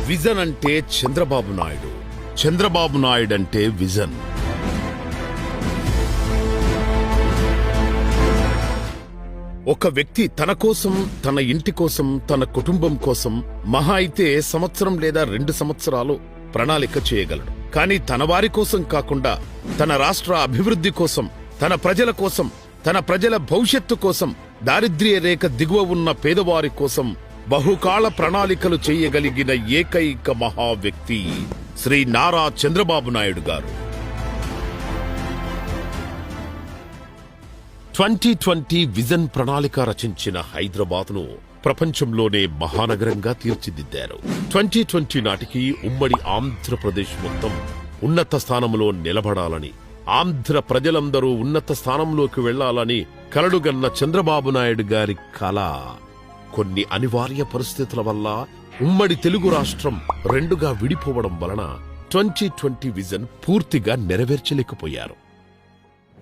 Vision అంటే చంద్రబాబు నాయుడు, చంద్రబాబు నాయుడు అంటే vision. ఒక వ్యక్తి తన కోసం, తన ఇంటి కోసం, తన కుటుంబం కోసం మహా అయితే సంవత్సరం లేదా 2 సంవత్సరాలు ప్రణాళిక చేయగలడు. కానీ తన వారి కోసం కాకుండా తన రాష్ట్ర అభివృద్ధి కోసం, తన ప్రజల కోసం, తన ప్రజల భవిష్యత్తు కోసం, దారిద్ర్య రేఖ దిగువ ఉన్న పేదవారి కోసం బహుకాల ప్రణాళికలు చేయగలిగిన ఏకైక మహా వ్యక్తి శ్రీ నారా చంద్రబాబు నాయుడు గారు. 2020 విజన్ ప్రణాళిక రచించిన హైదరాబాద్ను ప్రపంచంలోనే మహానగరంగా తీర్చిదిద్దారు. 2020 నాటికి ఉమ్మడి ఆంధ్రప్రదేశ్ మొత్తం ఉన్నత స్థానంలో నిలబడాలని, ఆంధ్ర ప్రజలందరూ ఉన్నత స్థానంలోకి వెళ్లాలని కలలుగన్న చంద్రబాబు నాయుడు గారి కల కొన్ని అనివార్య పరిస్థితుల వల్ల ఉమ్మడి తెలుగు రాష్ట్రం 2గా విడిపోవడం వలన 2020 విజన్ పూర్తిగా నెరవేర్చలేకపోయారు.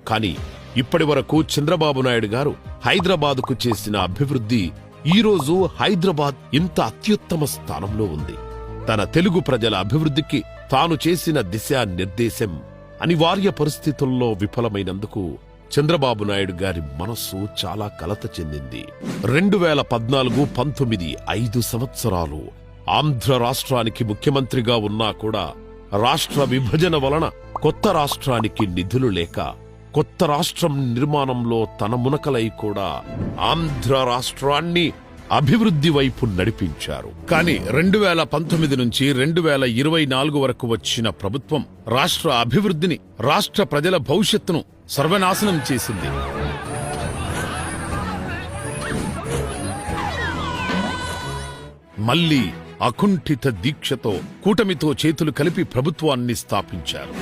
కానీ ఇప్పటి వరకు చంద్రబాబు నాయుడు గారు హైదరాబాద్కు చేసిన అభివృద్ధి ఈరోజు హైదరాబాద్ ఇంత అత్యుత్తమ స్థానంలో ఉంది. తన తెలుగు ప్రజల అభివృద్ధికి తాను చేసిన దిశా నిర్దేశం అనివార్య పరిస్థితుల్లో విఫలమైనందుకు చంద్రబాబు నాయుడు గారి మనస్సు చాలా కలత చెందింది. 2014-19 5 సంవత్సరాలు ఆంధ్ర రాష్ట్రానికి ముఖ్యమంత్రిగా ఉన్నా కూడా రాష్ట్ర విభజన వలన కొత్త రాష్ట్రానికి నిధులు లేక కొత్త రాష్ట్రం నిర్మాణంలో తన మునకలై కూడా ఆంధ్ర రాష్ట్రాన్ని అభివృద్ధి వైపు నడిపించారు. కానీ 2019 నుంచి 2024 వరకు వచ్చిన ప్రభుత్వం రాష్ట్ర అభివృద్ధిని, రాష్ట్ర ప్రజల భవిష్యత్తును సర్వనాశనం చేసింది. మళ్లీ అకుంఠిత దీక్షతో కూటమితో చేతులు కలిపి ప్రభుత్వాన్ని స్థాపించారు.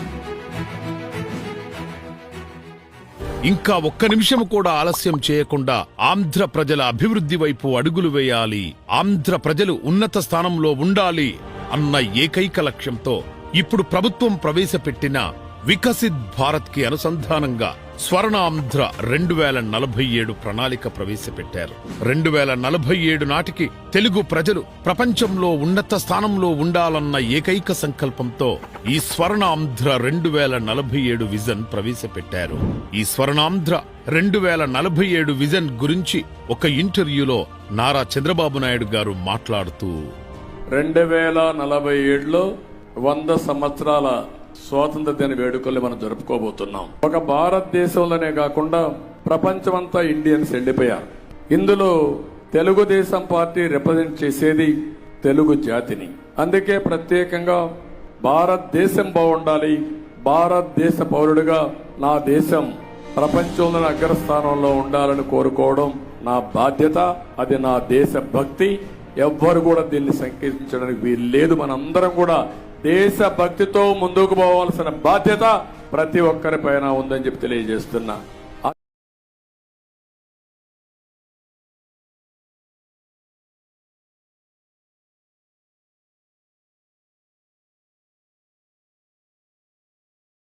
ఇంకా ఒక్క నిమిషం కూడా ఆలస్యం చేయకుండా ఆంధ్ర ప్రజల అభివృద్ధి వైపు అడుగులు వేయాలి, ఆంధ్ర ప్రజలు ఉన్నత స్థానంలో ఉండాలి అన్న ఏకైక లక్ష్యంతో ఇప్పుడు ప్రభుత్వం ప్రవేశపెట్టిన వికసిత్ భారత్ కి అనుసంధానంగా స్వర్ణాంధ్ర 2047 ప్రణాళిక ప్రవేశపెట్టారు. 2047 నాటికి తెలుగు ప్రజలు ప్రపంచంలో ఉన్నత స్థానంలో ఉండాలన్న ఏకైక సంకల్పంతో ఈ స్వర్ణాంధ్ర 2047 విజన్ ప్రవేశపెట్టారు. ఈ స్వర్ణాంధ్ర 2047 విజన్ గురించి ఒక ఇంటర్వ్యూలో నారా చంద్రబాబు నాయుడు గారు మాట్లాడుతూ 2047లో 100 సంవత్సరాల స్వాతంత్ర దిన వేడుకల్ని మనం జరుపుకోబోతున్నాం. ఒక భారతదేశంలోనే కాకుండా ప్రపంచమంతా ఇండియన్స్ ఎండిపోయారు. ఇందులో తెలుగుదేశం పార్టీ రిప్రజెంట్ చేసేది తెలుగు జాతిని. అందుకే ప్రత్యేకంగా భారతదేశం బాగుండాలి, భారతదేశ పౌరుడిగా నా దేశం ప్రపంచంలోని అగ్రస్థానంలో ఉండాలని కోరుకోవడం నా బాధ్యత. అది నా దేశ భక్తి. ఎవ్వరు కూడా దీన్ని సంకేతించడానికి వీలు లేదు. మనందరం కూడా దేశ భక్తితో ముందుకు పోవాల్సిన బాధ్యత ప్రతి ఒక్కరిపైన ఉందని చెప్పి తెలియజేస్తున్నా.